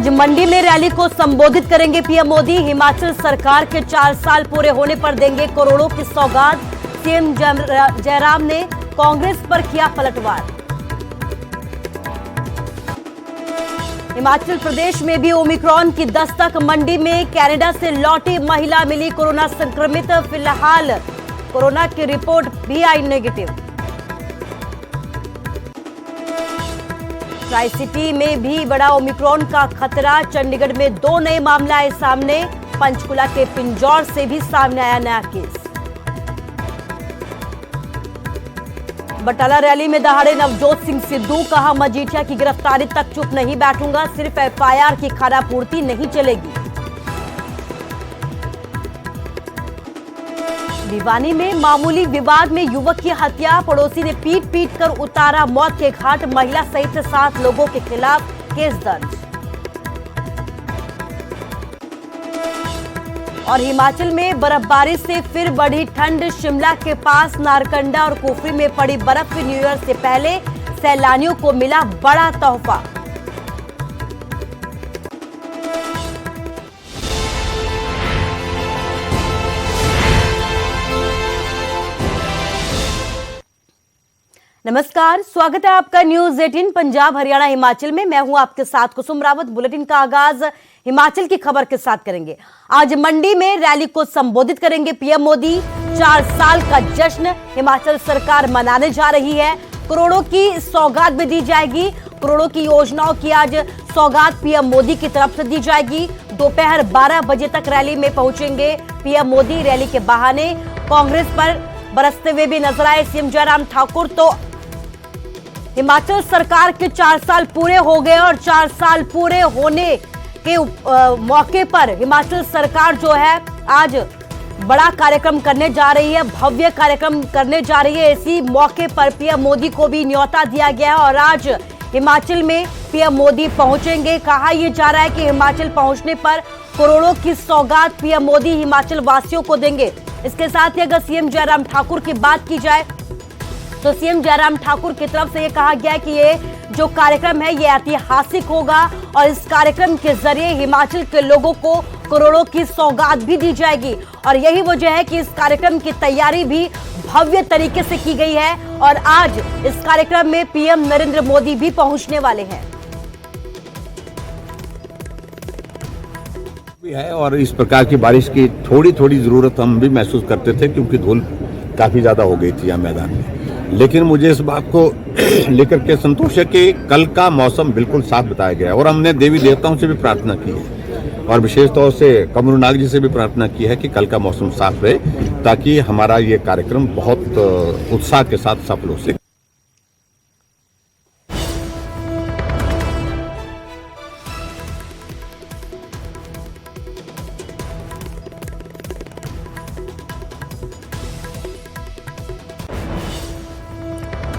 आज मंडी में रैली को संबोधित करेंगे पीएम मोदी। हिमाचल सरकार के 4 साल पूरे होने पर देंगे करोड़ों की सौगात। सीएम जयराम ने कांग्रेस पर किया पलटवार। हिमाचल प्रदेश में भी ओमिक्रॉन की दस्तक। मंडी में कनाडा से लौटी महिला मिली कोरोना संक्रमित। फिलहाल कोरोना की रिपोर्ट भी आई नेगेटिव। ट्राई सिटी में भी बड़ा ओमिक्रॉन का खतरा। चंडीगढ़ में 2 नए मामले आए सामने। पंचकुला के पिंजौर से भी सामने आया नया केस। बटाला रैली में दहाड़े नवजोत सिंह सिद्धू। कहा, मजीठिया की गिरफ्तारी तक चुप नहीं बैठूंगा, सिर्फ एफआईआर की खानापूर्ति नहीं चलेगी। भिवानी में मामूली विवाद में युवक की हत्या। पड़ोसी ने पीट कर उतारा मौत के घाट। महिला सहित 7 लोगों के खिलाफ केस दर्ज। और हिमाचल में बर्फबारी से फिर बढ़ी ठंड। शिमला के पास नारकंडा और कुफरी में पड़ी बर्फ। न्यू ईयर से पहले सैलानियों को मिला बड़ा तोहफा। नमस्कार, स्वागत है आपका न्यूज 18 पंजाब हरियाणा हिमाचल में। मैं हूं आपके साथ कुसुम रावत। बुलेटिन का आगाज हिमाचल की खबर के साथ करेंगे। आज मंडी में रैली को संबोधित करेंगे पीएम मोदी। 4 साल का जश्न हिमाचल सरकार मनाने जा रही है। करोड़ों की सौगात भी दी जाएगी। करोड़ों की योजनाओं की आज सौगात पीएम मोदी की तरफ से दी जाएगी। दोपहर 12 बजे तक रैली में पहुंचेंगे पीएम मोदी। रैली के बहाने कांग्रेस पर बरसते हुए भी नजर आए सीएम जयराम ठाकुर। तो हिमाचल सरकार के 4 साल पूरे हो गए और 4 साल पूरे होने के मौके पर हिमाचल सरकार जो है आज बड़ा कार्यक्रम करने जा रही है, भव्य कार्यक्रम करने जा रही है। इसी मौके पर पीएम मोदी को भी न्योता दिया गया है और आज हिमाचल में पीएम मोदी पहुंचेंगे। कहा यह जा रहा है कि हिमाचल पहुंचने पर करोड़ों की सौगात पीएम मोदी हिमाचल वासियों को देंगे। इसके साथ ही अगर सीएम जयराम ठाकुर की बात की जाए तो सीएम जयराम ठाकुर की तरफ से ये कहा गया है कि ये जो कार्यक्रम है ये ऐतिहासिक होगा और इस कार्यक्रम के जरिए हिमाचल के लोगों को करोड़ों की सौगात भी दी जाएगी। और यही वजह है कि इस कार्यक्रम की तैयारी भी भव्य तरीके से की गई है और आज इस कार्यक्रम में पीएम नरेंद्र मोदी भी पहुंचने वाले हैं। है और इस प्रकार की बारिश की थोड़ी जरूरत हम भी महसूस करते थे क्योंकि धूल काफी ज्यादा हो गई थी यहाँ मैदान में। लेकिन मुझे इस बात को लेकर के संतोष है कि कल का मौसम बिल्कुल साफ बताया गया और हमने देवी देवताओं से भी प्रार्थना की है और विशेष तौर से कमरुनाग जी से भी प्रार्थना की है कि कल का मौसम साफ रहे ताकि हमारा ये कार्यक्रम बहुत उत्साह के साथ सफल हो सके।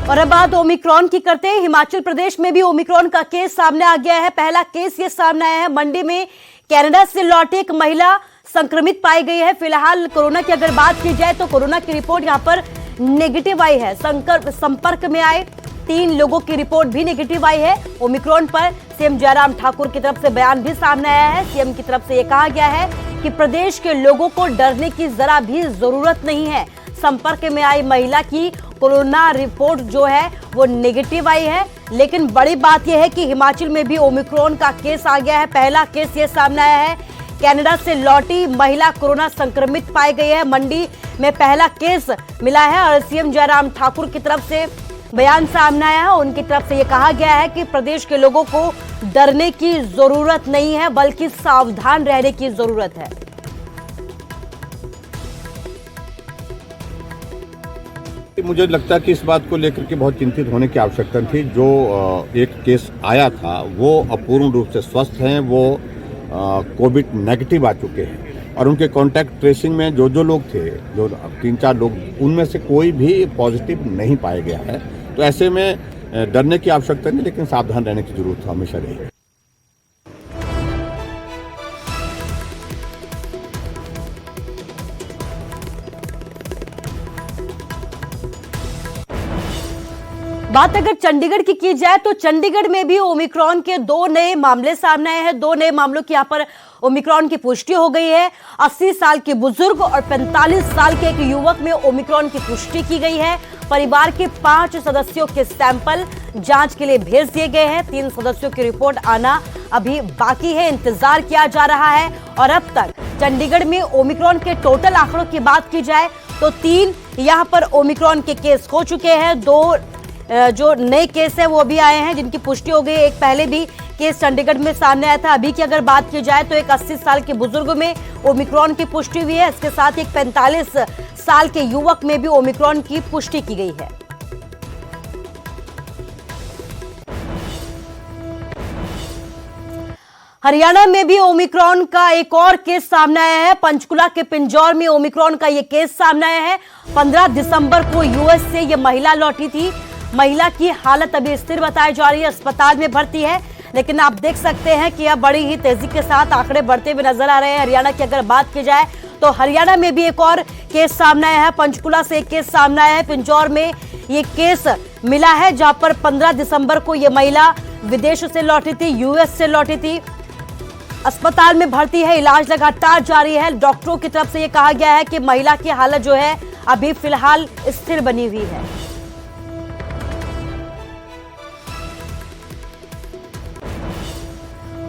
और अब बात ओमिक्रॉन की करते हैं। हिमाचल प्रदेश में भी ओमिक्रॉन का केस सामने आ गया है। पहला केस ये सामने आया है मंडी में। कनाडा से लौटे एक महिला संक्रमित पाई गई है। फिलहाल कोरोना की अगर बात की जाए तो कोरोना की रिपोर्ट यहां पर नेगेटिव आई है। संपर्क में आए 3 लोगों की रिपोर्ट भी नेगेटिव आई है। ओमिक्रॉन पर सीएम जयराम ठाकुर की तरफ से बयान भी सामने आया है। सीएम की तरफ से यह कहा गया है कि प्रदेश के लोगों को डरने की जरा भी जरूरत नहीं है। संपर्क में आई महिला की कोरोना रिपोर्ट जो है वो नेगेटिव आई है। लेकिन बड़ी बात यह है कि हिमाचल में भी ओमिक्रॉन का केस आ गया है। पहला केस ये सामने आया है, कनाडा से लौटी महिला कोरोना संक्रमित पाई गई है। मंडी में पहला केस मिला है और सीएम जयराम ठाकुर की तरफ से बयान सामने आया है। उनकी तरफ से ये कहा गया है कि प्रदेश के लोगों को डरने की जरूरत नहीं है बल्कि सावधान रहने की जरूरत है। मुझे लगता है कि इस बात को लेकर के बहुत चिंतित होने की आवश्यकता थी। जो एक केस आया था वो अपूर्ण रूप से स्वस्थ हैं, वो कोविड नेगेटिव आ चुके हैं और उनके कॉन्टैक्ट ट्रेसिंग में जो लोग थे, जो 3-4 लोग, उनमें से कोई भी पॉजिटिव नहीं पाया गया है। तो ऐसे में डरने की आवश्यकता नहीं, लेकिन सावधान रहने की जरूरत हमेशा रहेगी। बात अगर चंडीगढ़ की जाए तो चंडीगढ़ में भी ओमिक्रॉन के 2 नए मामले सामने आए हैं। 2 नए मामलों की यहां पर ओमिक्रॉन की पुष्टि हो गई है। 80 साल के बुजुर्ग और 45 साल के एक युवक में ओमिक्रॉन की पुष्टि की गई है। परिवार के 5 सदस्यों के सैंपल जांच के लिए भेज दिए गए हैं। 3 सदस्यों की रिपोर्ट आना अभी बाकी है, इंतजार किया जा रहा है। और अब तक चंडीगढ़ में ओमिक्रॉन के टोटल आंकड़ों की बात की जाए तो 3 यहां पर ओमिक्रॉन के केस हो चुके हैं। 2 जो नए केस है वो भी आए हैं जिनकी पुष्टि हो गई। एक पहले भी केस चंडीगढ़ में सामने आया था। अभी की अगर बात की जाए तो एक 80 साल के बुजुर्ग में ओमिक्रॉन की पुष्टि हुई है। इसके साथ एक 45 साल के युवक में भी ओमिक्रॉन की पुष्टि की गई है। हरियाणा में भी ओमिक्रॉन का एक और केस सामने आया है। पंचकुला के पिंजौर में ओमिक्रॉन का यह केस सामने आया है। 15 दिसंबर को यूएस से यह महिला लौटी थी। महिला की हालत अभी स्थिर बताई जा रही है, अस्पताल में भर्ती है। लेकिन आप देख सकते हैं कि अब बड़ी ही तेजी के साथ आंकड़े बढ़ते हुए नजर आ रहे हैं। हरियाणा की अगर बात की जाए तो हरियाणा में भी एक और केस सामने आया है। पंचकुला से एक केस सामने आया है। पिंजौर में ये केस मिला है जहां पर 15 दिसंबर को यह महिला विदेश से लौटी थी, यूएस से लौटी थी। अस्पताल में भर्ती है, इलाज लगातार जारी है। डॉक्टरों की तरफ से यह कहा गया है कि महिला की हालत जो है अभी फिलहाल स्थिर बनी हुई है।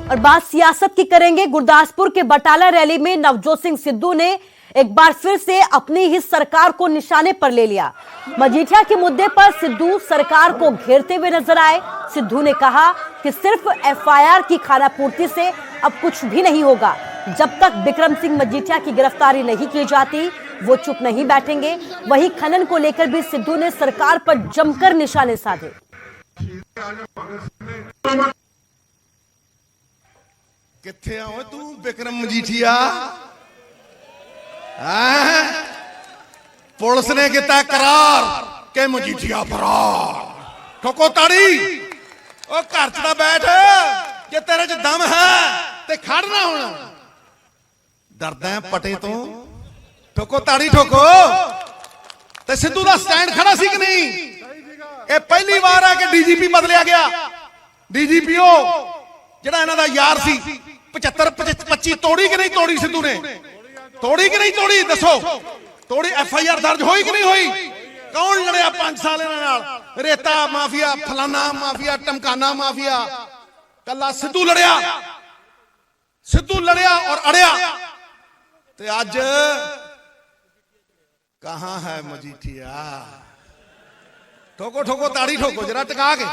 और बात सियासत की करेंगे। गुरदासपुर के बटाला रैली में नवजोत सिंह सिद्धू ने एक बार फिर से अपनी ही सरकार को निशाने पर ले लिया। मजीठिया के मुद्दे पर सिद्धू सरकार को घेरते हुए नजर आए। सिद्धू ने कहा कि सिर्फ एफआईआर की खानापूर्ति से अब कुछ भी नहीं होगा। जब तक बिक्रम सिंह मजीठिया की गिरफ्तारी नहीं की जाती वो चुप नहीं बैठेंगे। वहीं खनन को लेकर भी सिद्धू ने सरकार पर जमकर निशाने साधे। किथे आओ तू बिक्रम मजीठिया? पुलिस ने किया करार के मजीठिया फरार। ठोको ताड़ी, ओ घर च बैठ, जे तेरे च दम है ते खड़ना होना। डरदा है पटे तो? ठोको ताड़ी ठोको। ते सिद्धू दा स्टैंड खड़ा सी कि नहीं? ये पहली बार है कि डीजीपी बदलिया गया। डीजीपीओ ਜਿਹੜਾ ਇਹਨਾਂ ਦਾ ਯਾਰ ਸੀ 75 25 ਤੋੜੀ ਕਿ ਨਹੀਂ ਤੋੜੀ? ਸਿੱਧੂ ਨੇ ਤੋੜੀ ਕਿ ਨਹੀਂ ਤੋੜੀ? ਦੱਸੋ ਤੋੜੀ? ਐਫਆਈਆਰ ਦਰਜ ਹੋਈ ਕਿ ਨਹੀਂ ਹੋਈ? ਕੌਣ ਲੜਿਆ 5 ਸਾਲ ਇਹਨਾਂ ਨਾਲ? ਰੇਤਾ ਮਾਫੀਆ, ਫਲਾਨਾ ਮਾਫੀਆ, ਟਮਕਾਨਾ ਮਾਫੀਆ, ਕੱਲਾ ਸਿੱਧੂ ਲੜਿਆ। ਸਿੱਧੂ ਲੜਿਆ ਔਰ ਅੜਿਆ। ਤੇ ਅੱਜ ਕਹਾਂ ਹੈ ਮਜੀਠੀਆ? ਠੋਕੋ ਠੋਕੋ ਤਾੜੀ ਠੋਕੋ ਜਰਾ ਟਿਕਾ ਕੇ।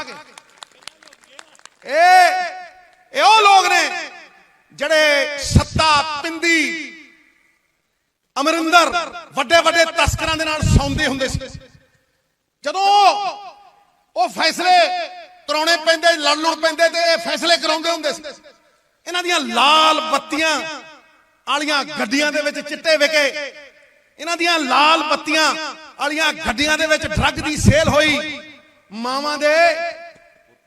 ਇਹ ਉਹ ਲੋਕ ਨੇ ਜਿਹੜੇ ਸੱਤਾ ਪਿੰਦੀ ਅਮਰਿੰਦਰ ਵੱਡੇ ਵੱਡੇ ਤਸਕਰਾਂ ਦੇ ਨਾਲ ਸੌਂਦੇ ਹੁੰਦੇ ਸੀ। ਜਦੋਂ ਉਹ ਫੈਸਲੇ ਕਰਾਉਣੇ ਪੈਂਦੇ, ਲੜਨ ਪੈਂਦੇ ਤੇ ਇਹ ਫੈਸਲੇ ਕਰਾਉਂਦੇ ਹੁੰਦੇ ਸੀ। ਇਹਨਾਂ ਦੀਆਂ ਲਾਲ ਬੱਤੀਆਂ ਵਾਲੀਆਂ ਗੱਡੀਆਂ ਦੇ ਵਿੱਚ ਚਿੱਟੇ ਵਿਕੇ। ਇਹਨਾਂ ਦੀਆਂ ਲਾਲ ਬੱਤੀਆਂ ਵਾਲੀਆਂ ਗੱਡੀਆਂ ਦੇ ਵਿੱਚ ਡਰੱਗ ਦੀ ਸੇਲ ਹੋਈ। ਮਾਵਾਂ ਦੇ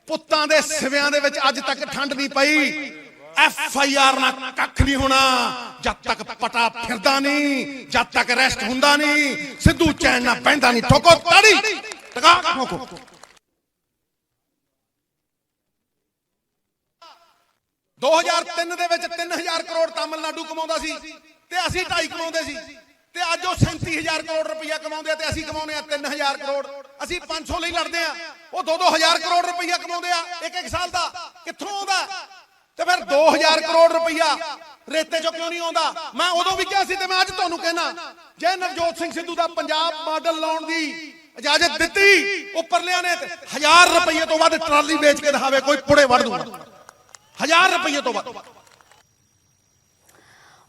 ਪੁੱਤਾਂ ਦੇ ਸਿਵਿਆਂ ਦੇ ਵਿੱਚ ਅੱਜ ਤੱਕ ਠੰਡ ਨਹੀਂ ਪਈ। ਐਫਆਈਆਰ ਨਾਲ ਕੱਖ ਨਹੀਂ ਹੋਣਾ ਜਦ ਤੱਕ ਪਟਾ ਫਿਰਦਾ ਨਹੀਂ, ਜਦ ਤੱਕ ਅਰੈਸਟ ਹੁੰਦਾ ਨਹੀਂ। ਸਿੱਧੂ ਚੈਨ ਨਾਲ ਬਹਿੰਦਾ ਨਹੀਂ। ਠੋਕੋ ਤਾੜੀ ਟਕਾ ਠੋਕੋ। 2003 ਦੇ ਵਿੱਚ 3000 ਕਰੋੜ ਤਾਮਿਲਨਾਡੂ ਕਮਾਉਂਦਾ ਸੀ ਤੇ ਅਸੀਂ 2.5 ਕਮਾਉਂਦੇ ਸੀ। ਤੇ ਅੱਜ ਉਹ 37,000 ਕਰੋੜ ਰੁਪਈਆ ਕਮਾਉਂਦੇ ਤੇ ਅਸੀਂ ਕਮਾਉਂਦੇ ਆ 3,000 ਕਰੋੜ। ਅਸੀਂ 500 ਲਈ ਲੜਦੇ ਆ, ਉਹ 2-2000 ਕਰੋੜ ਰੁਪਈਆ ਕਮਾਉਂਦੇ ਆ ਇੱਕ ਸਾਲ ਦਾ। ਕਿੱਥੋਂ ਆਉਂਦਾ? ਤੇ ਫਿਰ 2000 ਕਰੋੜ ਰੁਪਈਆ ਰੇਤੇ ਚੋਂ ਕਿਉਂ ਨਹੀਂ ਆਉਂਦਾ? ਮੈਂ ਉਦੋਂ ਵੀ ਕਿਹਾ ਸੀ ਤੇ ਮੈਂ ਅੱਜ ਤੁਹਾਨੂੰ ਕਹਿਣਾ, ਜੇ ਨਵਜੋਤ ਸਿੰਘ ਸਿੱਧੂ ਦਾ ਪੰਜਾਬ ਮਾਡਲ ਲਾਉਣ ਦੀ ਇਜਾਜ਼ਤ ਦਿੱਤੀ ਉੱਪਰਲਿਆਂ ਨੇ ਤੇ 1000 ਰੁਪਈਏ ਤੋਂ ਵੱਧ ਟਰਾਲੀ ਵੇਚ ਕੇ ਦਿਖਾਵੇ, ਕੋਈ ਪੁੜੇ ਵੜ ਦੂੰਗਾ। 1000 रुपये तो बात।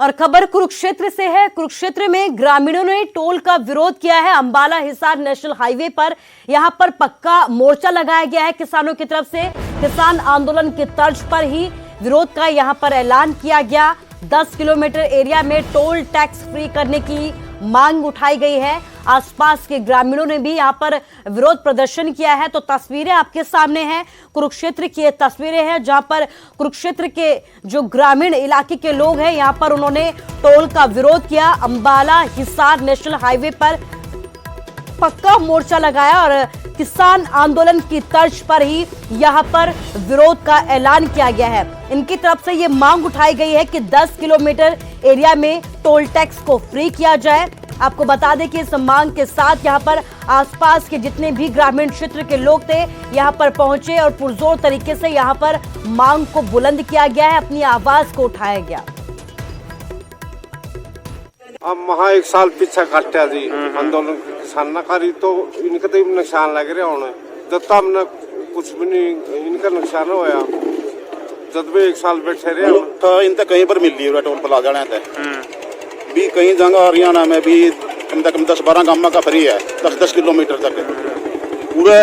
और खबर कुरुक्षेत्र से है। कुरुक्षेत्र में ग्रामीणों ने टोल का विरोध किया है। अंबाला हिसार नेशनल हाईवे पर यहां पर पक्का मोर्चा लगाया गया है किसानों की तरफ से। किसान आंदोलन की तर्ज पर ही विरोध का यहां पर ऐलान किया गया। 10 किलोमीटर एरिया में टोल टैक्स फ्री करने की मांग उठाई गई है। आसपास के ग्रामीणों ने भी यहां पर विरोध प्रदर्शन किया है। तो तस्वीरें आपके सामने हैं, कुरुक्षेत्र की तस्वीरें हैं जहां पर कुरुक्षेत्र के जो ग्रामीण इलाके के लोग हैं यहां पर उन्होंने टोल का विरोध किया। अंबाला हिसार नेशनल हाईवे पर पक्का मोर्चा लगाया और किसान आंदोलन की तर्ज पर ही यहां पर विरोध का ऐलान किया गया है। इनकी तरफ से ये मांग उठाई गई है कि 10 किलोमीटर एरिया में टोल टैक्स को फ्री किया जाए। आपको बता दें कि इस मांग के साथ यहां पर आसपास के जितने भी ग्रामीण क्षेत्र के लोग थे यहां पर पहुंचे और पुरजोर तरीके से यहां पर मांग को बुलंद किया गया है, अपनी आवाज को उठाया गया। अब वहाँ 1 साल पीछा काटा जी आंदोलन किसान करी तो इनका तो नुकसान लग रहा होना जब तक हमने कुछ भी नहीं इनका नुकसान होया जब भी 1 साल बैठे रहे तो इनते कहीं पर मिल रही है टोल प्लाजा ने भी कहीं जगह हरियाणा में भी कम से कम 10-12 गांव का फ्री है 10-10 किलोमीटर तक पूरे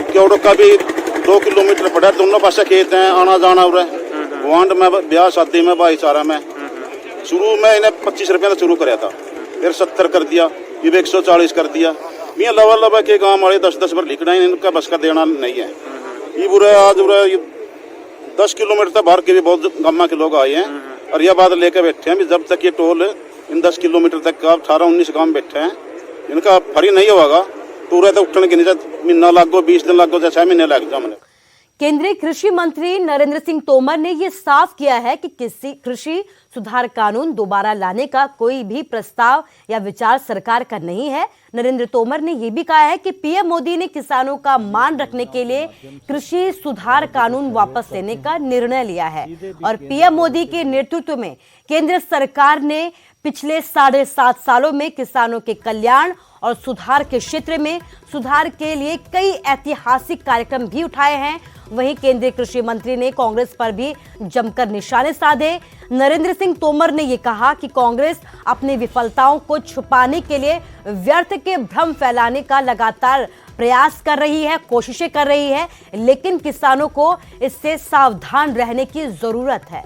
क्योड़ो का भी 2 किलोमीटर पड़ा दोनों पासे खेत हैं आना जाना उरे वांड में ब्याह शादी में भाईचारा में शुरू में इन्हें 25 रुपये का शुरू कराया था फिर 70 कर दिया ये 140 कर दिया मियाँ लवा लवा के गांव वाले 10-10 बार लिखना ही इनका बस का देना नहीं है ये बुरे आज बुरे 10 किलोमीटर तक बाहर के भी बहुत गाँव के लोग आए हैं और यह बात लेकर बैठे हैं जब तक ये टोल इन 10 किलोमीटर तक का 18-19 गांव बैठे हैं इनका फ्री नहीं होगा पूरे तो उठने के नीचे महीना लागो 20 दिन लागो 6 महीने लग जाए। केंद्रीय कृषि मंत्री नरेंद्र सिंह तोमर ने यह साफ किया है कि किसी कृषि सुधार कानून दोबारा लाने का कोई भी प्रस्ताव या विचार सरकार का नहीं है। नरेंद्र तोमर ने यह भी कहा है कि पीएम मोदी ने किसानों का मान रखने के लिए कृषि सुधार कानून वापस लेने का निर्णय लिया है और पीएम मोदी के नेतृत्व में केंद्र सरकार ने पिछले 7.5 सालों में किसानों के कल्याण और सुधार के क्षेत्र में सुधार के लिए कई ऐतिहासिक कार्यक्रम भी उठाए हैं। वहीं केंद्रीय कृषि मंत्री ने कांग्रेस पर भी जमकर निशाने साधे। नरेंद्र सिंह तोमर ने यह कहा कि कांग्रेस अपनी विफलताओं को छुपाने के लिए व्यर्थ के भ्रम फैलाने का लगातार प्रयास कर रही है, कोशिशें कर रही है, लेकिन किसानों को इससे सावधान रहने की जरूरत है।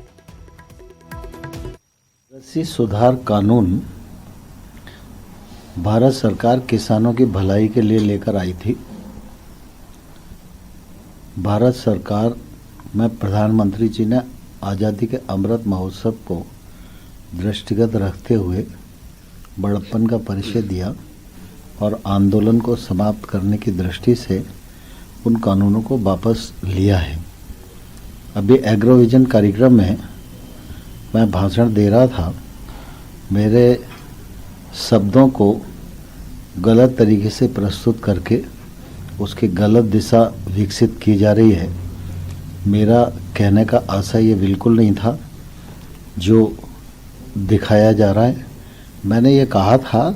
कृषि सुधार कानून भारत सरकार किसानों की भलाई के लिए लेकर आई थी। भारत सरकार में प्रधानमंत्री जी ने आज़ादी के अमृत महोत्सव को दृष्टिगत रखते हुए बड़प्पन का परिचय दिया और आंदोलन को समाप्त करने की दृष्टि से उन कानूनों को वापस लिया है। अभी एग्रोविजन कार्यक्रम में मैं भाषण दे रहा था, मेरे शब्दों को गलत तरीके से प्रस्तुत करके उसकी गलत दिशा विकसित की जा रही है। मेरा कहने का आशय ये बिल्कुल नहीं था जो दिखाया जा रहा है। मैंने ये कहा था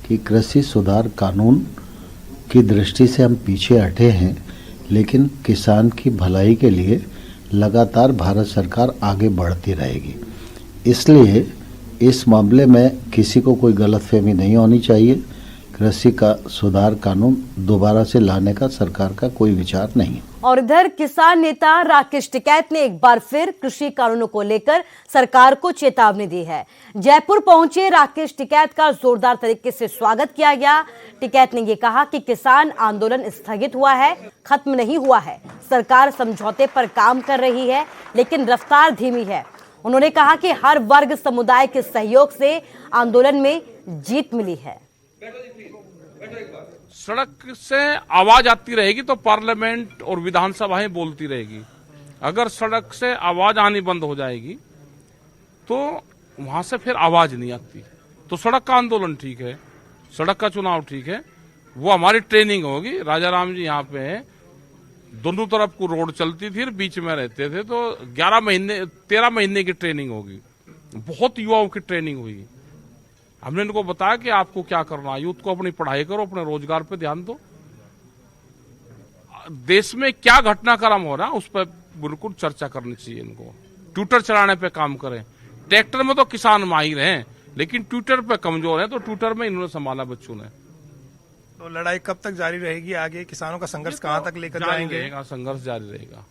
कि कृषि सुधार कानून की दृष्टि से हम पीछे हटे हैं, लेकिन किसान की भलाई के लिए लगातार भारत सरकार आगे बढ़ती रहेगी। इसलिए इस मामले में किसी को कोई गलतफहमी नहीं होनी चाहिए। कृषि का सुधार कानून दोबारा से लाने का सरकार का कोई विचार नहीं। और इधर किसान नेता राकेश टिकैत ने एक बार फिर कृषि कानूनों को लेकर सरकार को चेतावनी दी है। जयपुर पहुंचे राकेश टिकैत का जोरदार तरीके से स्वागत किया गया। टिकैत ने यह कहा कि किसान आंदोलन स्थगित हुआ है, खत्म नहीं हुआ है। सरकार समझौते पर काम कर रही है, लेकिन रफ्तार धीमी है। उन्होंने कहा कि हर वर्ग समुदाय के सहयोग से आंदोलन में जीत मिली है। सड़क से आवाज आती रहेगी तो पार्लियामेंट और विधानसभाएं बोलती रहेगी। अगर सड़क से आवाज आनी बंद हो जाएगी तो वहां से फिर आवाज नहीं आती। तो सड़क का आंदोलन ठीक है, सड़क का चुनाव ठीक है, वो हमारी ट्रेनिंग होगी। राजा राम जी यहाँ पे हैं, दोनों तरफ को रोड चलती थी, बीच में रहते थे, तो 13 महीने की ट्रेनिंग होगी। बहुत युवाओं की ट्रेनिंग हुई। हमने इनको बताया कि आपको क्या करना है, यूथ को अपनी पढ़ाई करो, अपने रोजगार पे ध्यान दो। देश में क्या घटनाक्रम हो रहा है उस पर बिल्कुल चर्चा करनी चाहिए इनको। ट्विटर चलाने पे काम करें। ट्रैक्टर में तो किसान माहिर हैं, लेकिन ट्विटर पे कमजोर हैं, तो ट्विटर में इन्होंने संभाला बच्चों ने। तो लड़ाई कब तक जारी रहेगी? आगे किसानों का संघर्ष कहां तक लेकर जाएंगे? संघर्ष जारी रहेगा,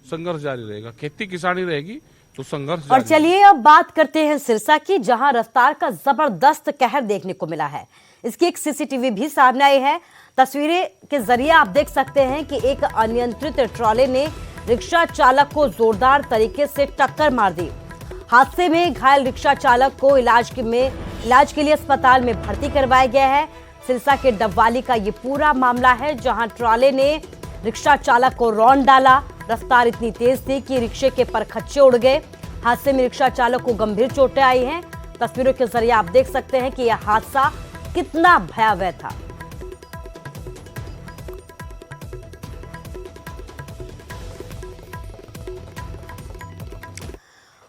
संघर्ष जारी रहेगा। खेती किसानी रहेगी तो संघर्ष। और चलिए अब बात करते हैं सिरसा की, जहां रफ्तार का जबरदस्त कहर देखने को मिला है। इसकी एक सीसीटीवी भी सामने आई है। तस्वीरें के जरिए आप देख सकते हैं कि एक अनियंत्रित ट्रॉले ने रिक्शा चालक को जोरदार तरीके से टक्कर मार दी। हादसे में घायल रिक्शा चालक को इलाज के लिए अस्पताल में भर्ती करवाया गया है। सिरसा के डबवाली का ये पूरा मामला है, जहां ट्राले ने रिक्शा चालक को रौंद डाला। रफ्तार इतनी तेज थी कि रिक्शे के परखच्चे उड़ गए। हादसे में रिक्शा चालक को गंभीर चोटें आई हैं। तस्वीरों के जरिए आप देख सकते हैं कि यह हादसा कितना भयावह था।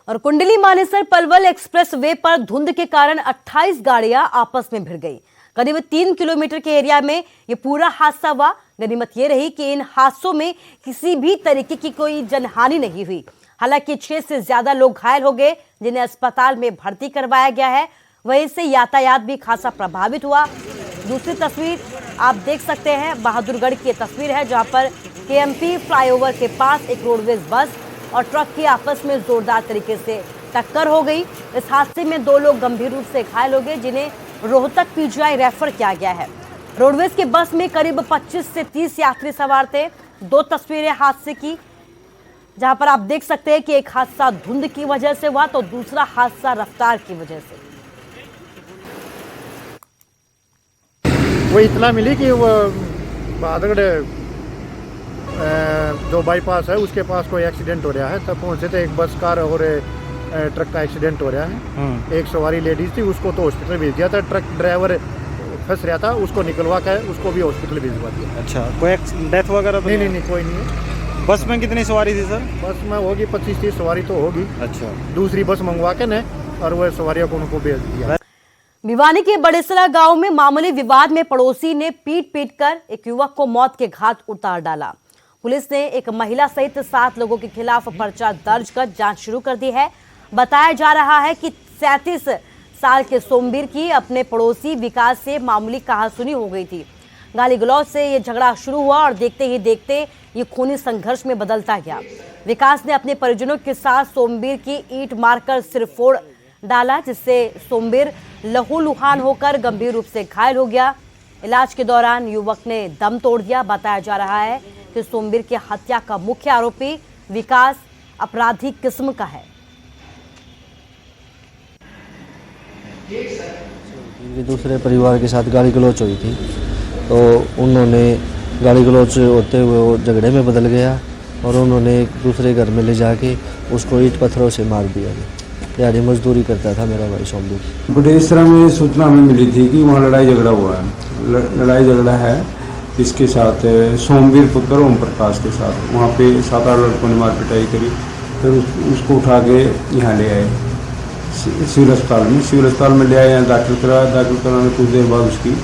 और कुंडली मानेसर पलवल एक्सप्रेस वे पर धुंध के कारण 28 गाड़ियां आपस में भिड़ गई। करीब 3 किलोमीटर के एरिया में यह पूरा हादसा हुआ। गनीमत यह रही कि इन हादसों में किसी भी तरीके की कोई जनहानि नहीं हुई। हालांकि 6 से ज्यादा लोग घायल हो गए, जिन्हें अस्पताल में भर्ती करवाया गया है। वहीं से यातायात भी खासा प्रभावित हुआ। दूसरी तस्वीर आप देख सकते हैं, बहादुरगढ़ की तस्वीर है, जहां पर केएमपी फ्लाईओवर के पास एक रोडवेज बस और ट्रक की आपस में जोरदार तरीके से टक्कर हो गई। इस हादसे में 2 लोग गंभीर रूप से घायल हो गए, जिन्हें रोहतक पीजीआई रेफर किया गया है। रोडवेज की बस में करीब 25 से 30 यात्री सवार थे। 2 तस्वीरें हादसे की, जहां पर आप देख सकते हैं कि एक हादसा धुंध की वजह से हुआ तो दूसरा हादसा रफ्तार की वजह से। वो इतला मिली कि वो बहादुरगढ़ जो बाईपास है उसके पास कोई एक्सीडेंट हो रहा है। तब पहुंचे थे, एक बस कार और ट्रक का एक्सीडेंट हो रहा है। एक सवारी लेडीज थी, उसको तो हॉस्पिटल भेज दिया था। ट्रक ड्राइवर फंस रहा था, उसको निकलवा कर उसको भी हॉस्पिटल भिजवा दिया। अच्छा, कोई डेथ वगैरह तो नहीं, कोई नहीं है। बस में कितनी सवारी थी सर? बस में होगी 25-30 सवारी तो होगी। अच्छा, दूसरी बस मंगवा के न और वह सवारियों को उनको भेज दिया। भिवानी के बड़ेसरा गांव में मामूली विवाद में पड़ोसी ने पीट कर एक युवक को मौत के घाट उतार डाला। पुलिस ने एक महिला सहित 7 लोगों के खिलाफ पर्चा दर्ज कर जांच शुरू कर दी है। बताया जा रहा है कि 37 साल के सोमवीर की अपने पड़ोसी विकास से मामूली कहासुनी हो गई थी। गाली गलौज से ये झगड़ा शुरू हुआ और देखते ही देखते ये खूनी संघर्ष में बदलता गया। विकास ने अपने परिजनों के साथ सोमवीर की ईंट मारकर सिर फोड़ डाला, जिससे सोमवीर लहूलुहान होकर गंभीर रूप से घायल हो गया। इलाज के दौरान युवक ने दम तोड़ दिया। बताया जा रहा है कि सोमवीर की हत्या का मुख्य आरोपी विकास अपराधी किस्म का है। दूसरे परिवार के साथ गाली गलौच हुई थी, तो उन्होंने गाली गलौच होते हुए वो झगड़े में बदल गया और उन्होंने एक दूसरे घर में ले जाके उसको ईंट पत्थरों से मार दिया। दिहाड़ी मजदूरी करता था मेरा भाई सोमवीर। बड़ेसरा में सूचना हमें मिली थी कि वहाँ लड़ाई झगड़ा हुआ है। लड़ाई झगड़ा है इसके साथ सोमवीर पुत्र ओम प्रकाश के साथ। वहाँ पे 7-8 लड़कों ने मार पिटाई करी, फिर उसको उठा के यहाँ ले आए सिविल अस्पताल में। सिविल अस्पताल में ले आए, यहाँ दाखिल कराने कुछ देर बाद उसकी